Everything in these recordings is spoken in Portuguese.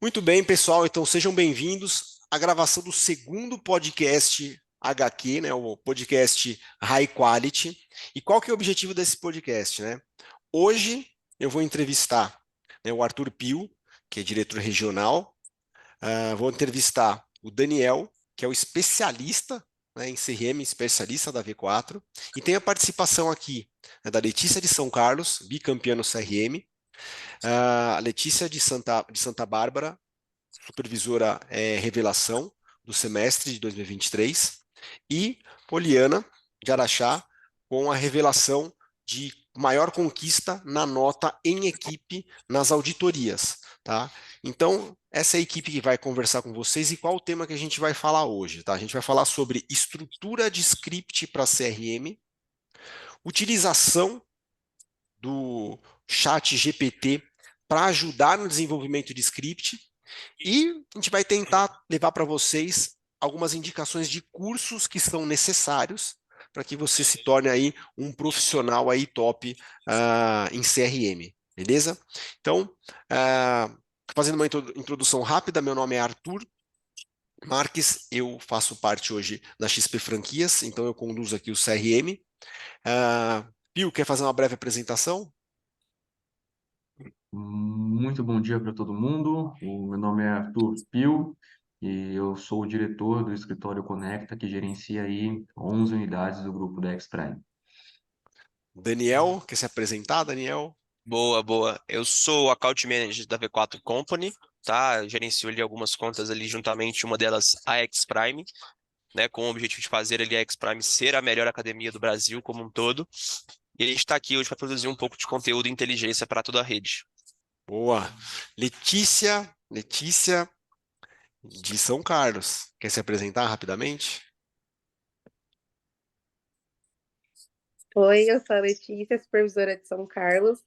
Muito bem, pessoal. Então sejam bem-vindos à gravação do segundo podcast HQ, né? O podcast High Quality. E qual que é o objetivo desse podcast, né? Hoje eu vou entrevistar, né, o Arthur Pio, que é diretor regional. Vou entrevistar o Daniel, que é o especialista, né, em CRM, especialista da V4. E tem a participação aqui, né, da Letícia de São Carlos, bicampeã no CRM. A Letícia de Santa Bárbara, supervisora revelação do semestre de 2023, e Poliana de Araxá, com a revelação de maior conquista na nota em equipe nas auditorias, tá? Então, essa é a equipe que vai conversar com vocês. E qual o tema que a gente vai falar hoje, tá? A gente vai falar sobre estrutura de script para CRM, utilização do chat GPT para ajudar no desenvolvimento de script, e a gente vai tentar levar para vocês algumas indicações de cursos que são necessários para que você se torne aí um profissional aí top em CRM, beleza? Então, fazendo uma introdução rápida, meu nome é Arthur Marques, eu faço parte hoje da XP Franquias, então eu conduzo aqui o CRM. Pio, quer fazer uma breve apresentação? Muito bom dia para todo mundo. O meu nome é Arthur Pio e eu sou o diretor do escritório Conecta, que gerencia aí 11 unidades do grupo da Xprime. Daniel, quer se apresentar, Daniel? Boa, boa. Eu sou o Account Manager da V4 Company, tá? Eu gerencio ali algumas contas ali juntamente, uma delas a Xprime, né? Com o objetivo de fazer ali a Xprime ser a melhor academia do Brasil como um todo. E a gente está aqui hoje para produzir um pouco de conteúdo e inteligência para toda a rede. Boa. Letícia de São Carlos. Quer se apresentar rapidamente? Oi, eu sou a Letícia, supervisora de São Carlos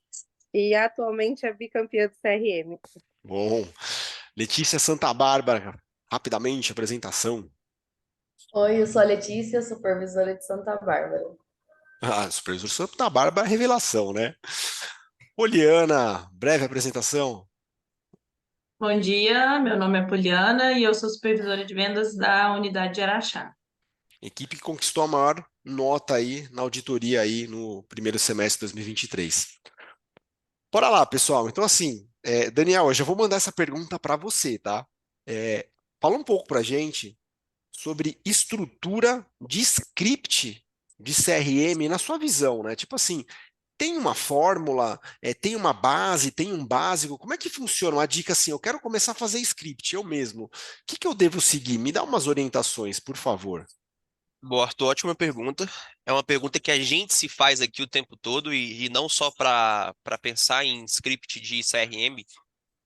e atualmente é bicampeã do CRM. Bom. Letícia Santa Bárbara, rapidamente, apresentação. Oi, eu sou a Letícia, supervisora de Santa Bárbara. Supervisor Santa Bárbara, revelação, né? Poliana, breve apresentação. Bom dia, meu nome é Poliana e eu sou supervisora de vendas da unidade de Araxá. Equipe que conquistou a maior nota aí na auditoria aí no primeiro semestre de 2023. Bora lá, pessoal. Então, assim, Daniel, eu já vou mandar essa pergunta para você, tá? É, fala um pouco para gente sobre estrutura de script de CRM na sua visão, né? Tipo assim, tem uma fórmula, tem uma base, tem um básico. Como é que funciona? Uma dica assim, eu quero começar a fazer script, eu mesmo. O que que eu devo seguir? Me dá umas orientações, por favor. Boa, Arthur, ótima pergunta. É uma pergunta que a gente se faz aqui o tempo todo e não só para pensar em script de CRM.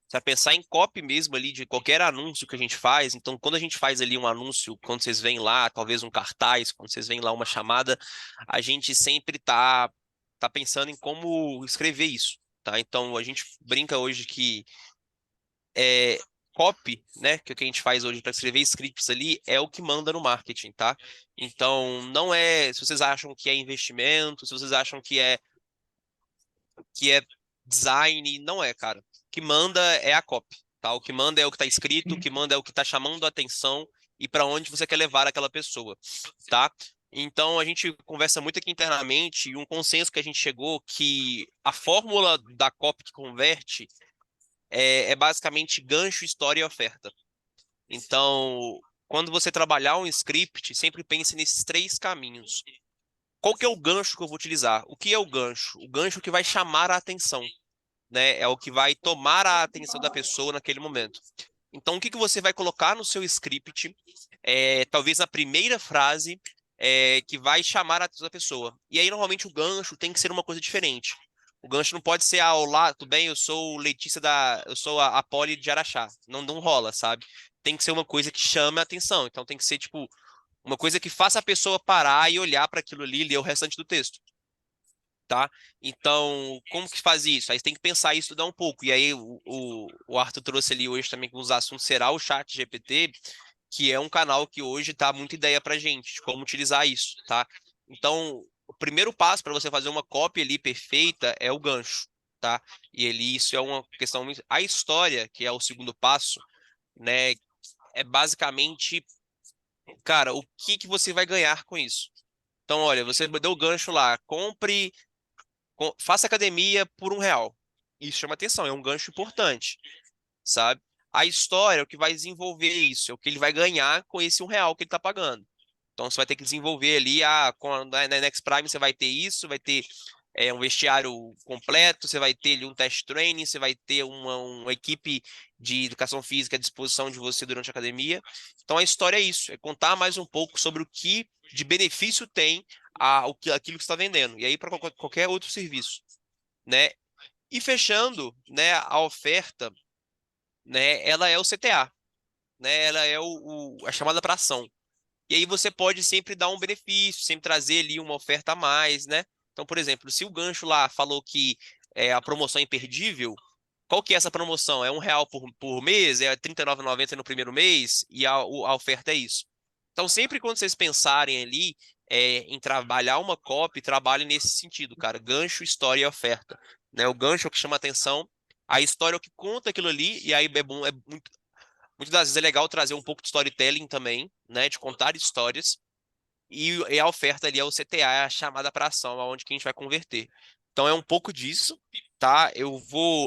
Você vai pensar em copy mesmo ali de qualquer anúncio que a gente faz. Então, quando a gente faz ali um anúncio, quando vocês veem lá, talvez um cartaz, quando vocês veem lá uma chamada, a gente sempre tá pensando em como escrever isso, tá? Então, a gente brinca hoje que é, copy, né, que é o que a gente faz hoje para escrever scripts ali, é o que manda no marketing, tá? Então, não é, se vocês acham que é investimento, se vocês acham que é design, não é, cara. O que manda é a copy, tá? O que manda é o que está escrito, o que manda é o que está chamando a atenção e para onde você quer levar aquela pessoa, tá? Então a gente conversa muito aqui internamente e um consenso que a gente chegou que a fórmula da copy que converte é basicamente gancho, história e oferta. Então, quando você trabalhar um script, sempre pense nesses três caminhos. Qual que é o gancho que eu vou utilizar? O que é o gancho? O gancho que vai chamar a atenção, né? É o que vai tomar a atenção da pessoa naquele momento. Então, o que que você vai colocar no seu script, talvez na primeira frase, que vai chamar a atenção da pessoa. E aí, normalmente, o gancho tem que ser uma coisa diferente. O gancho não pode ser, olá, tudo bem, eu sou Letícia eu sou a Poli de Araxá. Não, não rola, sabe? Tem que ser uma coisa que chame a atenção. Então, tem que ser, tipo, uma coisa que faça a pessoa parar e olhar para aquilo ali e ler o restante do texto, tá? Então, como que faz isso? Aí você tem que pensar e estudar um pouco. E aí o Arthur trouxe ali hoje também que um dos assuntos será o chat GPT, que é um canal que hoje tá muita ideia pra gente de como utilizar isso, tá? Então, o primeiro passo para você fazer uma cópia ali perfeita é o gancho, tá? E ali isso é uma questão muito... A história, que é o segundo passo, né, é basicamente, cara, o que que você vai ganhar com isso? Então, olha, você deu o gancho lá, faça academia por R$ 1. Isso chama atenção, é um gancho importante, sabe? A história é o que vai desenvolver isso, é o que ele vai ganhar com esse R$ 1 que ele está pagando. Então você vai ter que desenvolver ali, na Next Prime você vai ter isso, vai ter um vestiário completo, você vai ter ali um test training, você vai ter uma equipe de educação física à disposição de você durante a academia. Então a história é isso, é contar mais um pouco sobre o que de benefício tem aquilo que você está vendendo, e aí para qualquer outro serviço, né? E fechando, né, a oferta, né, ela é o CTA, né, ela é a chamada para ação. E aí você pode sempre dar um benefício, sempre trazer ali uma oferta a mais, né? Então, por exemplo, se o gancho lá falou que a promoção é imperdível, qual que é essa promoção? É R$ 1 por mês? É R$ 39,90 no primeiro mês? E a oferta é isso. Então, sempre quando vocês pensarem ali em trabalhar uma copy, trabalhem nesse sentido, cara. Gancho, história e oferta. Né? O gancho é o que chama atenção, a história é o que conta aquilo ali, e aí é bom, muitas das vezes é legal trazer um pouco de storytelling também, né? De contar histórias. E a oferta ali é o CTA, é a chamada para ação, aonde que a gente vai converter. Então é um pouco disso, tá?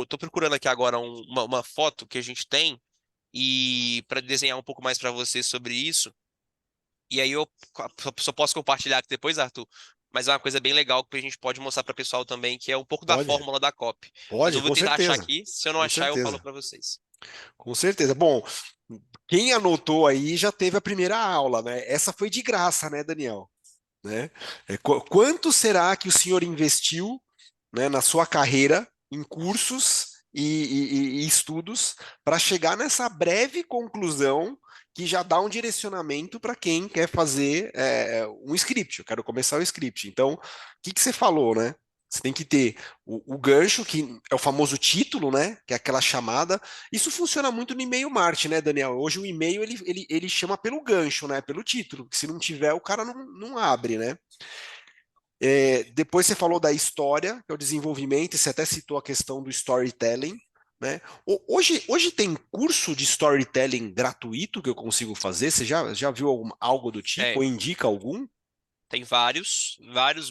Tô procurando aqui agora uma foto que a gente tem e para desenhar um pouco mais para você sobre isso. E aí eu só posso compartilhar aqui depois, Arthur. Mas é uma coisa bem legal que a gente pode mostrar para o pessoal também, que é um pouco da Pode, fórmula da copy. Mas eu pode, vou com tentar achar certeza, aqui. Se eu não com achar, eu falo certeza, para vocês. com certeza. Bom, quem anotou aí já teve a primeira aula, né? Essa foi de graça, né, Daniel? Né? Quanto será que o senhor investiu, né, na sua carreira em cursos e estudos para chegar nessa breve conclusão que já dá um direcionamento para quem quer fazer um script? Eu quero começar o script. Então, o que que você falou, né? Você tem que ter o gancho, que é o famoso título, né? Que é aquela chamada. Isso funciona muito no e-mail marketing, né, Daniel? Hoje o e-mail ele chama pelo gancho, né? Pelo título. Porque se não tiver, o cara não abre, né? Depois você falou da história, que é o desenvolvimento, e você até citou a questão do storytelling, né? Hoje tem curso de storytelling gratuito que eu consigo fazer? Você já viu algo do tipo? Ou Tem, indica algum? tem vários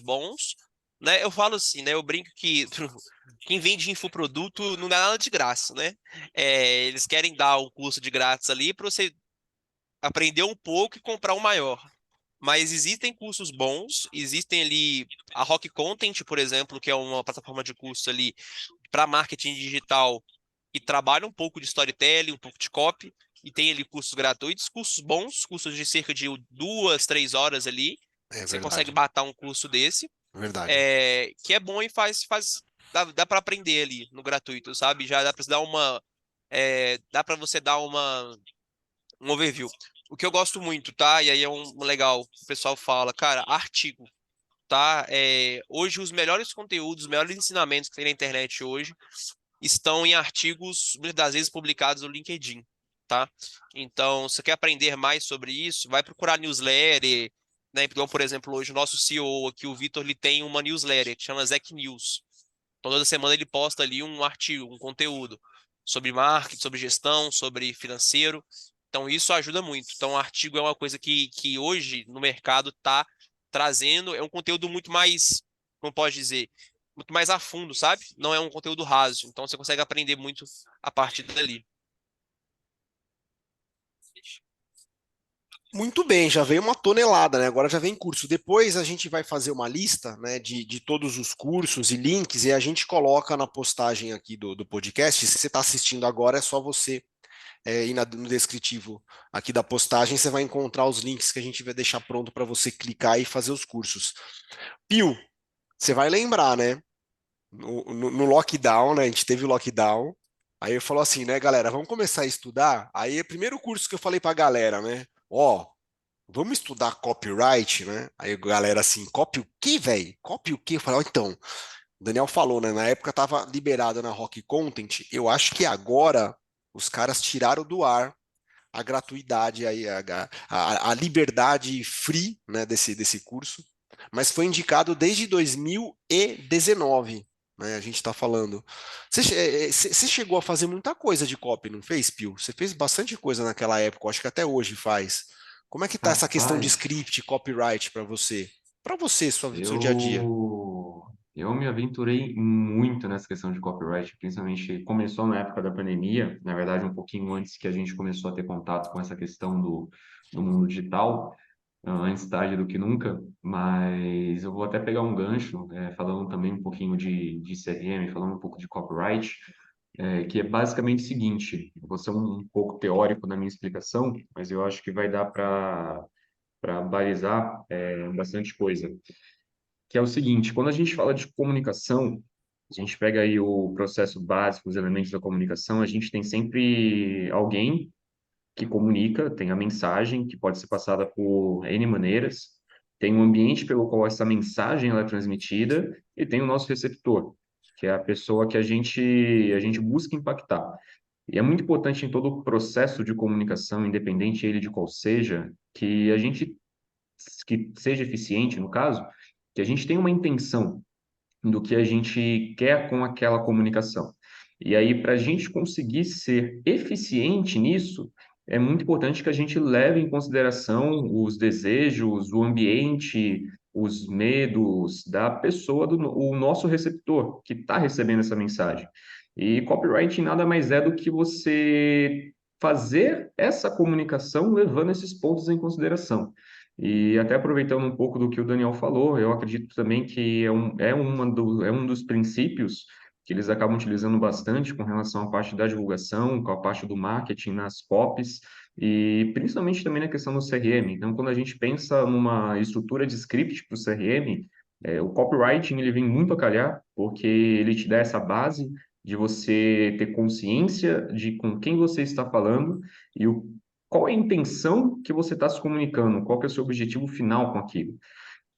bons. Né? Eu falo assim, né? Eu brinco que quem vende infoproduto não dá nada de graça, né? Eles querem dar um curso de grátis ali para você aprender um pouco e comprar um maior. Mas existem cursos bons, existem ali a Rock Content, por exemplo, que é uma plataforma de curso ali para marketing digital que trabalha um pouco de storytelling, um pouco de copy, e tem ali cursos gratuitos, cursos bons, cursos de cerca de 2, 3 horas ali. É Você consegue verdade, batar um curso desse, verdade. que é bom e dá para aprender ali no gratuito, sabe? Já dá para dar dá para você dar um overview. O que eu gosto muito, tá? E aí é um legal, o pessoal fala, cara, artigo, tá? Hoje os melhores conteúdos, os melhores ensinamentos que tem na internet hoje estão em artigos, muitas das vezes publicados no LinkedIn, tá? Então, se você quer aprender mais sobre isso, vai procurar newsletter, né? Então, por exemplo, hoje o nosso CEO aqui, o Vitor, ele tem uma newsletter que chama Zec News. Então, toda semana ele posta ali um artigo, um conteúdo sobre marketing, sobre gestão, sobre financeiro. Então, isso ajuda muito. Então, o artigo é uma coisa que hoje no mercado está trazendo, é um conteúdo muito mais, como pode dizer, muito mais a fundo, sabe? Não é um conteúdo raso. Então, você consegue aprender muito a partir dali. Muito bem, já veio uma tonelada, né? Agora já vem curso. Depois a gente vai fazer uma lista, né, de todos os cursos e links e a gente coloca na postagem aqui do podcast. Se você está assistindo agora, é só você ir no descritivo aqui da postagem, você vai encontrar os links que a gente vai deixar pronto para você clicar e fazer os cursos. Pio, você vai lembrar, né? No lockdown, né? A gente teve o lockdown. Aí eu falo assim, né, galera, vamos começar a estudar. Aí, o primeiro curso que eu falei pra galera, né? Ó, vamos estudar copyright, né? Aí a galera assim, copy o quê, velho? Copy o quê? Eu falei, ó, então, o Daniel falou, né? Na época tava liberado na Rock Content. Eu acho que agora os caras tiraram do ar a gratuidade, aí, a liberdade free, né, desse curso, mas foi indicado desde 2019. né? A gente está falando. Você chegou a fazer muita coisa de copy, não fez, Pio? Você fez bastante coisa naquela época, eu acho que até hoje faz. Como é que tá essa questão de Rapaz, script, copyright para você? Para você, seu dia a dia. eu me aventurei muito nessa questão de copyright, principalmente começou na época da pandemia, na verdade um pouquinho antes que a gente começou a ter contato com essa questão do mundo digital, antes tarde do que nunca, mas eu vou até pegar um gancho, falando também um pouquinho de CRM, falando um pouco de copyright, que é basicamente o seguinte, eu vou ser um pouco teórico na minha explicação, mas eu acho que vai dar para balizar bastante coisa, que é o seguinte, quando a gente fala de comunicação, a gente pega aí o processo básico, os elementos da comunicação, a gente tem sempre alguém que comunica, tem a mensagem que pode ser passada por N maneiras, tem um ambiente pelo qual essa mensagem ela é transmitida e tem o nosso receptor, que é a pessoa que a gente busca impactar. E é muito importante em todo o processo de comunicação, independente ele de qual seja, que a gente que seja eficiente, no caso, que a gente tenha uma intenção do que a gente quer com aquela comunicação. E aí, para a gente conseguir ser eficiente nisso, é muito importante que a gente leve em consideração os desejos, o ambiente, os medos da pessoa, o nosso receptor, que está recebendo essa mensagem. E copywriting nada mais é do que você fazer essa comunicação levando esses pontos em consideração. E até aproveitando um pouco do que o Daniel falou, eu acredito também que é um dos princípios que eles acabam utilizando bastante com relação à parte da divulgação, com a parte do marketing nas copies, e principalmente também na questão do CRM. Então, quando a gente pensa numa estrutura de script para o CRM, o copywriting ele vem muito a calhar, porque ele te dá essa base de você ter consciência de com quem você está falando e qual é a intenção que você está se comunicando, qual que é o seu objetivo final com aquilo.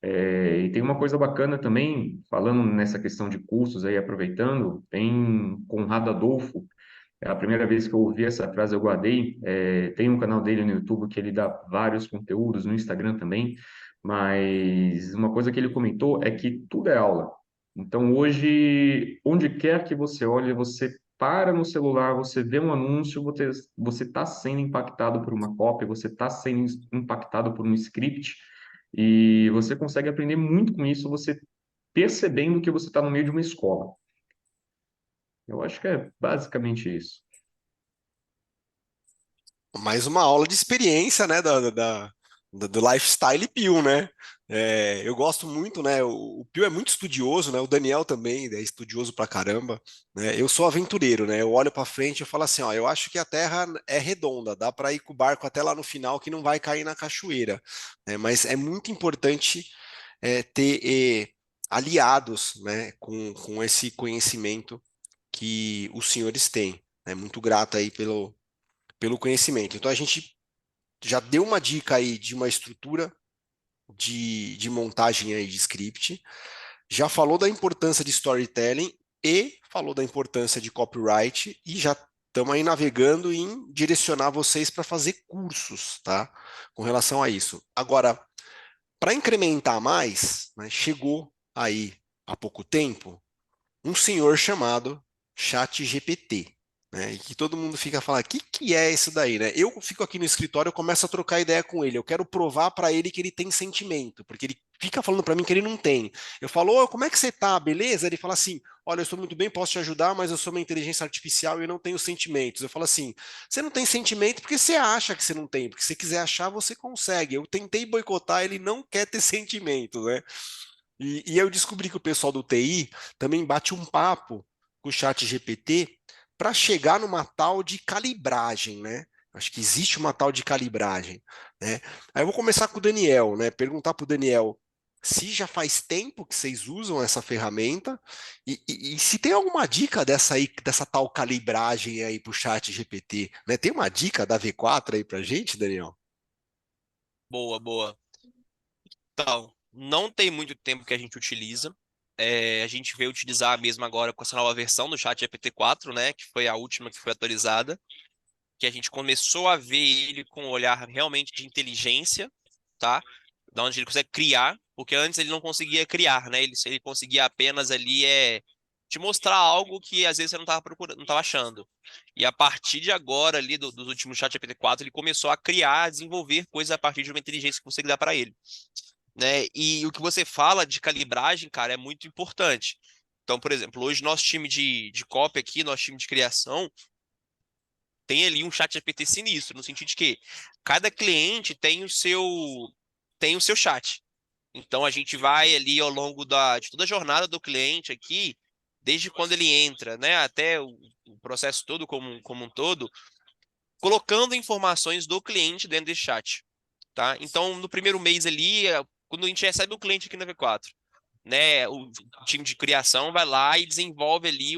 E tem uma coisa bacana também, falando nessa questão de cursos aí, aproveitando, tem Conrado Adolfo, é a primeira vez que eu ouvi essa frase, eu guardei, tem um canal dele no YouTube que ele dá vários conteúdos, no Instagram também, mas uma coisa que ele comentou é que tudo é aula. Então, hoje, onde quer que você olhe, você para no celular, você vê um anúncio, você está sendo impactado por uma cópia, você está sendo impactado por um script, e você consegue aprender muito com isso, você percebendo que você está no meio de uma escola. Eu acho que é basicamente isso. Mais uma aula de experiência, né, do lifestyle Pio, né? Eu gosto muito, né? O Pio é muito estudioso, né? O Daniel também é estudioso pra caramba, né? Eu sou aventureiro, né? Eu olho pra frente e falo assim, ó, eu acho que a Terra é redonda, dá para ir com o barco até lá no final que não vai cair na cachoeira, né? Mas é muito importante ter aliados, né? Com esse conhecimento que os senhores têm. É muito grato aí pelo conhecimento. Então a gente já deu uma dica aí de uma estrutura de montagem aí de script, já falou da importância de storytelling e falou da importância de copyright e já estamos aí navegando em direcionar vocês para fazer cursos, tá? Com relação a isso. Agora, para incrementar mais, né, chegou aí há pouco tempo um senhor chamado ChatGPT, né? E que todo mundo fica falando, o que, que é isso daí, né? Eu fico aqui no escritório, eu começo a trocar ideia com ele, eu quero provar para ele que ele tem sentimento, porque ele fica falando para mim que ele não tem. Eu falo, ô, como é que você tá, beleza? Ele fala assim, olha, eu estou muito bem, posso te ajudar, mas eu sou uma inteligência artificial e eu não tenho sentimentos. Eu falo assim, você não tem sentimento porque você acha que você não tem, porque se você quiser achar, você consegue. Eu tentei boicotar, ele não quer ter sentimento, né? E eu descobri que o pessoal do TI também bate um papo com o chat GPT para chegar numa tal de calibragem, né? Acho que existe uma tal de calibragem, né? Aí eu vou começar com o Daniel, né? Perguntar para o Daniel se já faz tempo que vocês usam essa ferramenta e se tem alguma dica dessa aí, dessa tal calibragem aí para o chat GPT, né? Tem uma dica da V4 aí para gente, Daniel? Boa, boa. Então, não tem muito tempo que a gente utiliza. A gente veio utilizar mesmo agora com essa nova versão do chat GPT-4, né? Que foi a última que foi atualizada. Que a gente começou a ver ele com um olhar realmente de inteligência, tá? Da onde ele consegue criar, porque antes ele não conseguia criar, né? Ele conseguia apenas ali te mostrar algo que às vezes você não estava procurando, não estava achando. E a partir de agora, ali, dos últimos ChatGPT 4, ele começou a criar, desenvolver coisas a partir de uma inteligência que você dá para ele, né? E o que você fala de calibragem, cara, é muito importante. Então, por exemplo, hoje nosso time de copy aqui, nosso time de criação, tem ali um chat GPT sinistro, no sentido de que cada cliente tem o seu chat. Então a gente vai ali ao longo de toda a jornada do cliente aqui, desde quando ele entra, né, até o processo todo como um todo, colocando informações do cliente dentro desse chat, tá? Então no primeiro mês ali, quando a gente recebe o cliente aqui na V4, né, o time de criação vai lá e desenvolve ali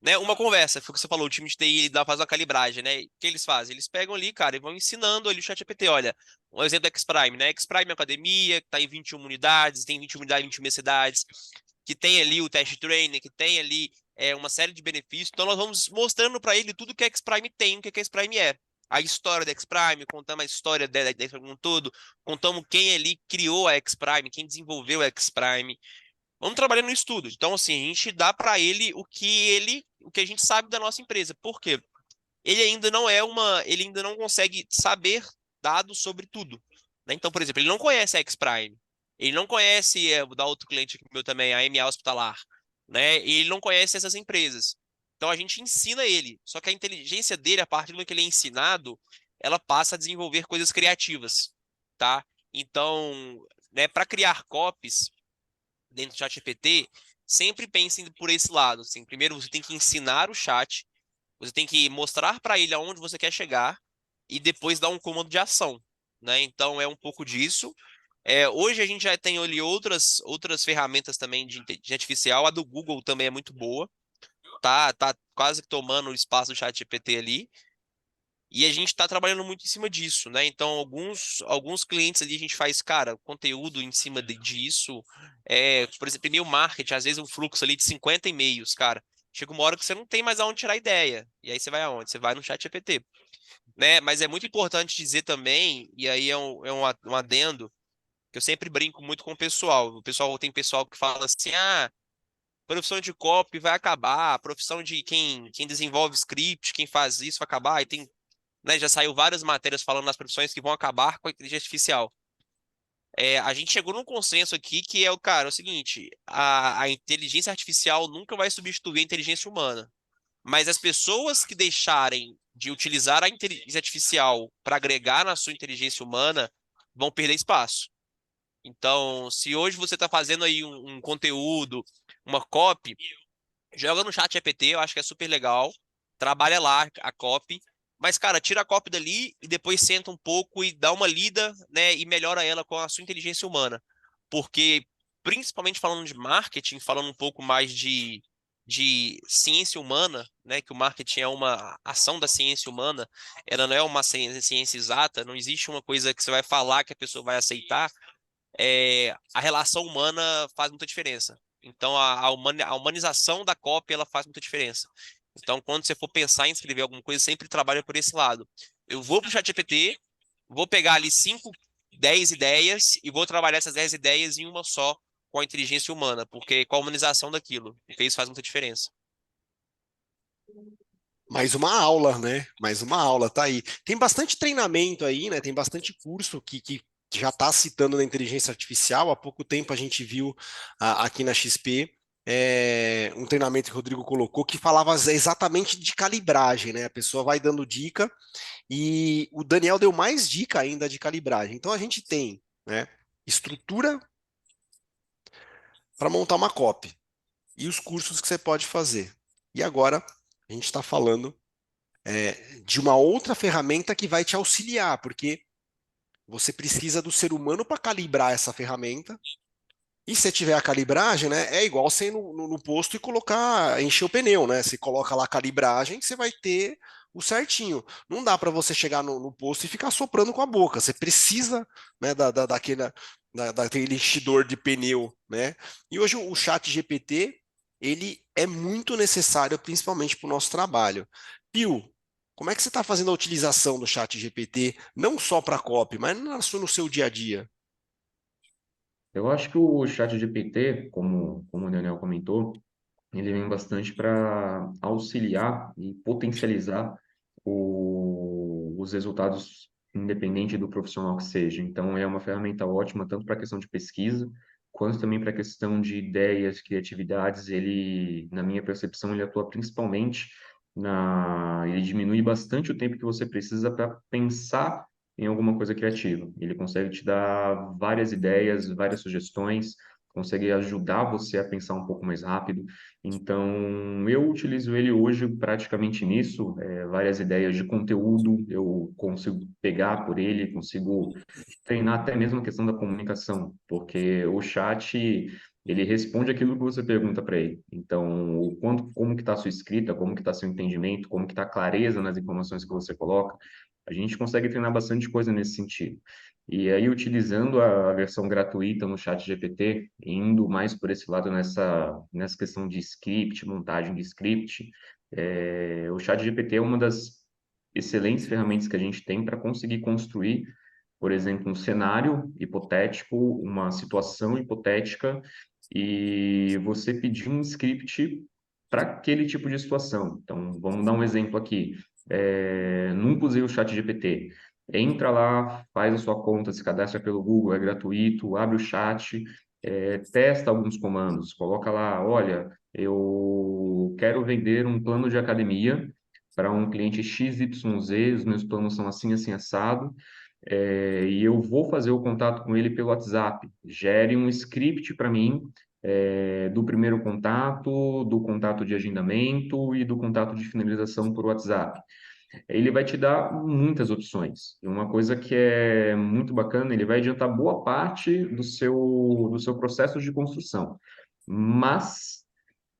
né, uma conversa, foi o que você falou, o time de TI ele faz uma calibragem, né? O que eles fazem? Eles pegam ali, cara, e vão ensinando ali o ChatGPT, olha, um exemplo da X-Prime, né? X-Prime é uma academia, que está em 21 unidades, tem 21 unidades em 21 cidades, que tem ali o test trainer, que tem ali uma série de benefícios. Então nós vamos mostrando para ele tudo que a X-Prime tem, o que a X-Prime é. A história da X-Prime, contamos a história da X-Prime como um todo, contamos quem ali criou a X-Prime, quem desenvolveu a X-Prime. Vamos trabalhando no estudo. Então, assim, a gente dá para ele o que a gente sabe da nossa empresa. Por quê? Ele ainda não consegue saber dados sobre tudo, né? Então, por exemplo, ele não conhece a X-Prime, ele não conhece, vou dar outro cliente aqui meu também, a MA Hospitalar, né? E ele não conhece essas empresas. Então, a gente ensina ele. Só que a inteligência dele, a partir do momento que ele é ensinado, ela passa a desenvolver coisas criativas, tá? Então, né, para criar copies dentro do ChatGPT, sempre pensem por esse lado. Assim, primeiro, você tem que ensinar o chat, você tem que mostrar para ele aonde você quer chegar e depois dar um comando de ação, né? Então, é um pouco disso. Hoje a gente já tem ali outras ferramentas também de inteligência artificial. A do Google também é muito boa. Tá quase que tomando o espaço do ChatGPT ali. E a gente está trabalhando muito em cima disso, né? Então, alguns clientes ali a gente faz, cara, conteúdo em cima disso. Por exemplo, e-mail marketing, às vezes um fluxo ali de 50 e-mails, cara. Chega uma hora que você não tem mais aonde tirar ideia. E aí você vai aonde? Você vai no chat GPT, né? Mas é muito importante dizer também, e aí um adendo, que eu sempre brinco muito com o pessoal. Tem pessoal que fala assim, profissão de copy vai acabar, a profissão de quem desenvolve script, quem faz isso vai acabar, e tem, né, já saiu várias matérias falando nas profissões que vão acabar com a inteligência artificial. A gente chegou num consenso aqui que é o seguinte, a inteligência artificial nunca vai substituir a inteligência humana, mas as pessoas que deixarem de utilizar a inteligência artificial para agregar na sua inteligência humana vão perder espaço. Então, se hoje você está fazendo aí um conteúdo, uma copy, joga no chat GPT, eu acho que é super legal. Trabalha lá a copy. Mas, cara, tira a copy dali e depois senta um pouco e dá uma lida, né? E melhora ela com a sua inteligência humana. Porque, principalmente falando de marketing, falando um pouco mais de ciência humana, né? Que o marketing é uma ação da ciência humana, ela não é uma ciência exata, não existe uma coisa que você vai falar que a pessoa vai aceitar. A relação humana faz muita diferença. Então, a humanização da cópia ela faz muita diferença. Então, quando você for pensar em escrever alguma coisa, sempre trabalha por esse lado. Eu vou para o ChatGPT, vou pegar ali 5, 10 ideias e vou trabalhar essas 10 ideias em uma só com a inteligência humana, porque com a humanização daquilo, porque isso faz muita diferença. Mais uma aula, né? Mais uma aula, tá aí. Tem bastante treinamento aí, né? Tem bastante curso que já está citando na inteligência artificial. Há pouco tempo a gente viu aqui na XP um treinamento que o Rodrigo colocou que falava exatamente de calibragem, né? A pessoa vai dando dica e o Daniel deu mais dica ainda de calibragem. Então a gente tem, né, estrutura para montar uma copy e os cursos que você pode fazer. E agora a gente está falando de uma outra ferramenta que vai te auxiliar, porque você precisa do ser humano para calibrar essa ferramenta. E se tiver a calibragem, né, é igual você ir no posto e colocar, encher o pneu, né? Você coloca lá a calibragem, você vai ter o certinho. Não dá para você chegar no posto e ficar soprando com a boca. Você precisa, né, daquele enchidor de pneu, né? E hoje o chat GPT, ele é muito necessário, principalmente para o nosso trabalho. Pio, como é que você está fazendo a utilização do chat GPT, não só para copy, mas no seu dia a dia? Eu acho que o ChatGPT, como o Daniel comentou, ele vem bastante para auxiliar e potencializar os resultados, independente do profissional que seja. Então, é uma ferramenta ótima tanto para a questão de pesquisa, quanto também para a questão de ideias, criatividades. Ele, na minha percepção, ele atua principalmente ele diminui bastante o tempo que você precisa para pensar em alguma coisa criativa. Ele consegue te dar várias ideias, várias sugestões, consegue ajudar você a pensar um pouco mais rápido. Então, eu utilizo ele hoje praticamente nisso, várias ideias de conteúdo eu consigo pegar por ele, consigo treinar até mesmo a questão da comunicação, porque o chat, ele responde aquilo que você pergunta para ele. Então, como que está a sua escrita, como que está seu entendimento, como que está a clareza nas informações que você coloca, a gente consegue treinar bastante coisa nesse sentido. E aí, utilizando a versão gratuita no chat GPT, indo mais por esse lado nessa questão de script, montagem de script, o chat GPT é uma das excelentes ferramentas que a gente tem para conseguir construir, por exemplo, um cenário hipotético, uma situação hipotética, e você pedir um script para aquele tipo de situação. Então, vamos dar um exemplo aqui. Nunca usei o chat GPT. Entra lá, faz a sua conta, se cadastra pelo Google, é gratuito, abre o chat, testa alguns comandos, coloca lá, olha, eu quero vender um plano de academia para um cliente XYZ, os meus planos são assim, assim, assado, e eu vou fazer o contato com ele pelo WhatsApp. Gere um script para mim, do primeiro contato, do contato de agendamento e do contato de finalização por WhatsApp. Ele vai te dar muitas opções. E uma coisa que é muito bacana, ele vai adiantar boa parte do seu processo de construção. Mas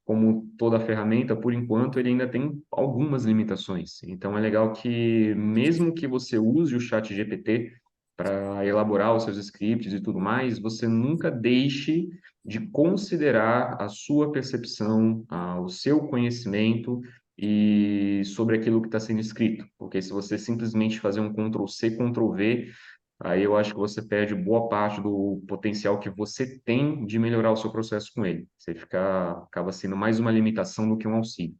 como toda ferramenta, por enquanto, ele ainda tem algumas limitações. Então, é legal que, mesmo que você use o chat GPT para elaborar os seus scripts e tudo mais, você nunca deixe de considerar a sua percepção, o seu conhecimento e sobre aquilo que está sendo escrito. Porque se você simplesmente fazer um Ctrl+C, Ctrl+V, aí eu acho que você perde boa parte do potencial que você tem de melhorar o seu processo com ele. Acaba sendo mais uma limitação do que um auxílio.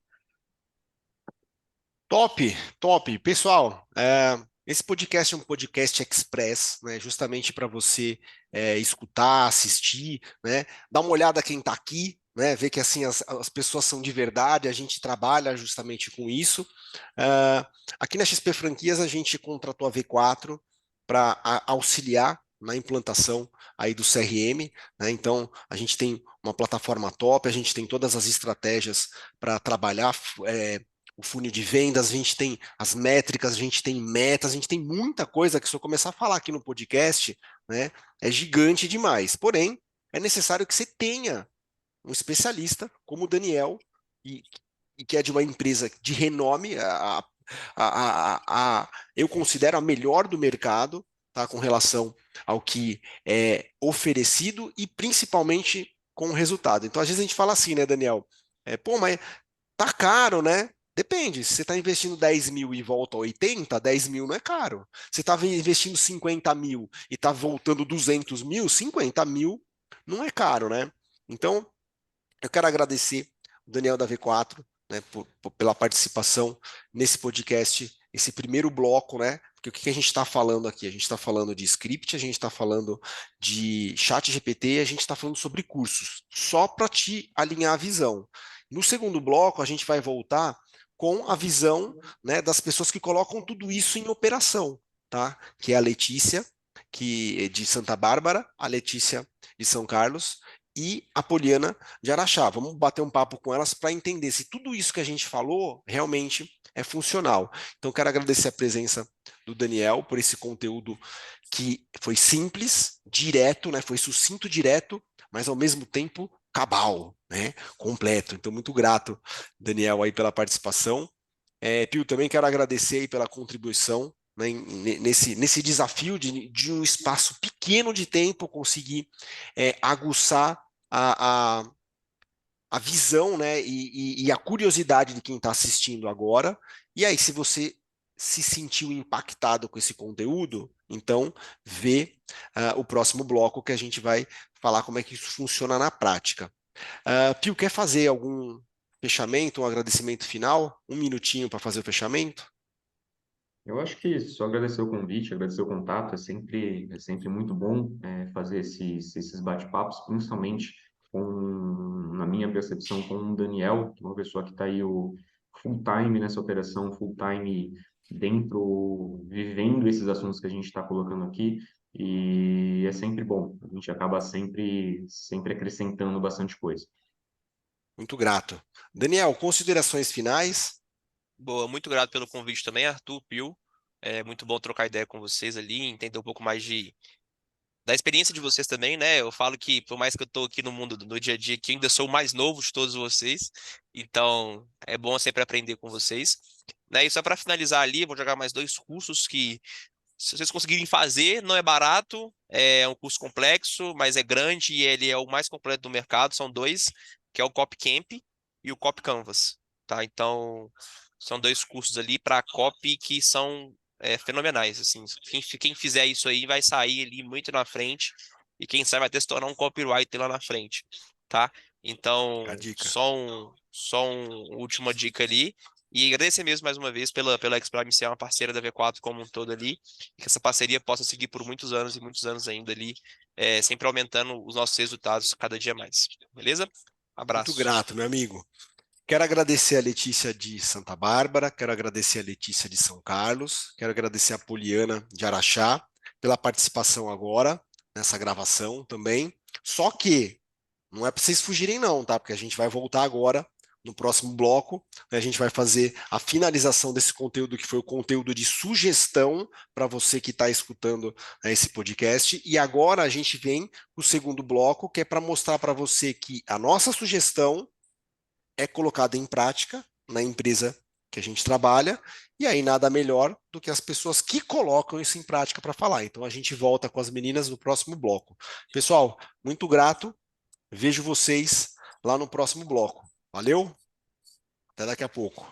Top, top. Pessoal, esse podcast é um podcast express, né? Justamente para você escutar, assistir, né? Dar uma olhada quem está aqui, né? Ver que assim as pessoas são de verdade, a gente trabalha justamente com isso. Aqui na XP Franquias a gente contratou a V4 para auxiliar na implantação aí do CRM, né? Então a gente tem uma plataforma top, a gente tem todas as estratégias para trabalhar o funil de vendas, a gente tem as métricas, a gente tem metas, a gente tem muita coisa que se eu começar a falar aqui no podcast, né, é gigante demais. Porém, é necessário que você tenha um especialista como o Daniel, e, e que é de uma empresa de renome, eu considero a melhor do mercado, tá, com relação ao que é oferecido e principalmente com o resultado. Então, às vezes a gente fala assim, né, Daniel? Pô, mas tá caro, né? Depende. Se você está investindo 10 mil e volta 80, 10 mil não é caro. Se você está investindo 50 mil e está voltando 200 mil, 50 mil não é caro, né? Então, eu quero agradecer o Daniel da V4, né, pela participação nesse podcast, esse primeiro bloco, né? Porque o que a gente está falando aqui? A gente está falando de script, a gente está falando de chat GPT, a gente está falando sobre cursos, só para te alinhar a visão. No segundo bloco, a gente vai voltar com a visão, né, das pessoas que colocam tudo isso em operação, tá? Que é a Letícia, que é de Santa Bárbara, a Letícia de São Carlos e a Poliana de Araxá. Vamos bater um papo com elas para entender se tudo isso que a gente falou realmente é funcional. Então, quero agradecer a presença do Daniel por esse conteúdo que foi simples, direto, né? Foi sucinto, direto, mas ao mesmo tempo cabal, né? Completo. Então, muito grato, Daniel, aí pela participação. Pio, também quero agradecer aí pela contribuição, né, nesse desafio de um espaço pequeno de tempo conseguir aguçar a, a visão, né, e a curiosidade de quem está assistindo agora. E aí, se você se sentiu impactado com esse conteúdo, Então, vê o próximo bloco que a gente vai falar como é que isso funciona na prática. Pio, quer fazer algum fechamento, um agradecimento final? Um minutinho para fazer o fechamento? Eu acho que só agradecer o convite, agradecer o contato, é sempre muito bom fazer esses bate-papos, principalmente na minha percepção, com o Daniel, que é uma pessoa que está aí o full time nessa operação, full time dentro, vivendo esses assuntos que a gente está colocando aqui, e é sempre bom, a gente acaba sempre acrescentando bastante coisa. Muito grato. Daniel, considerações finais? Boa, muito grato pelo convite também, Arthur, Pio. É muito bom trocar ideia com vocês ali, entender um pouco mais da experiência de vocês também, né? Eu falo que, por mais que eu tô aqui no mundo, no dia a dia, que ainda sou o mais novo de todos vocês, então é bom sempre aprender com vocês. Né? E só para finalizar ali, vou jogar mais dois cursos que, se vocês conseguirem fazer, não é barato, é um curso complexo, mas é grande e ele é o mais completo do mercado. São dois, que é o Copy Camp e o Copy Canvas, tá? Então, são dois cursos ali para copy que são fenomenais, assim. Quem fizer isso aí vai sair ali muito na frente e quem sabe vai até se tornar um copywriter lá na frente, tá? A Então, dica. só uma última dica ali. E agradecer mesmo mais uma vez pela Explore ser uma parceira da V4 como um todo ali, e que essa parceria possa seguir por muitos anos e muitos anos ainda ali, sempre aumentando os nossos resultados cada dia mais. Beleza? Muito Abraço. grato, meu amigo. Quero agradecer a Letícia de Santa Bárbara, quero agradecer a Letícia de São Carlos, quero agradecer a Poliana de Araxá pela participação agora nessa gravação também. Só que não é para vocês fugirem não, tá? Porque a gente vai voltar agora no próximo bloco, né? A gente vai fazer a finalização desse conteúdo que foi o conteúdo de sugestão para você que está escutando, né, esse podcast. E agora a gente vem para o segundo bloco, que é para mostrar para você que a nossa sugestão é colocada em prática na empresa que a gente trabalha, e aí nada melhor do que as pessoas que colocam isso em prática para falar. Então a gente volta com as meninas no próximo bloco. Pessoal, muito grato. Vejo vocês lá no próximo bloco. Valeu? Até daqui a pouco.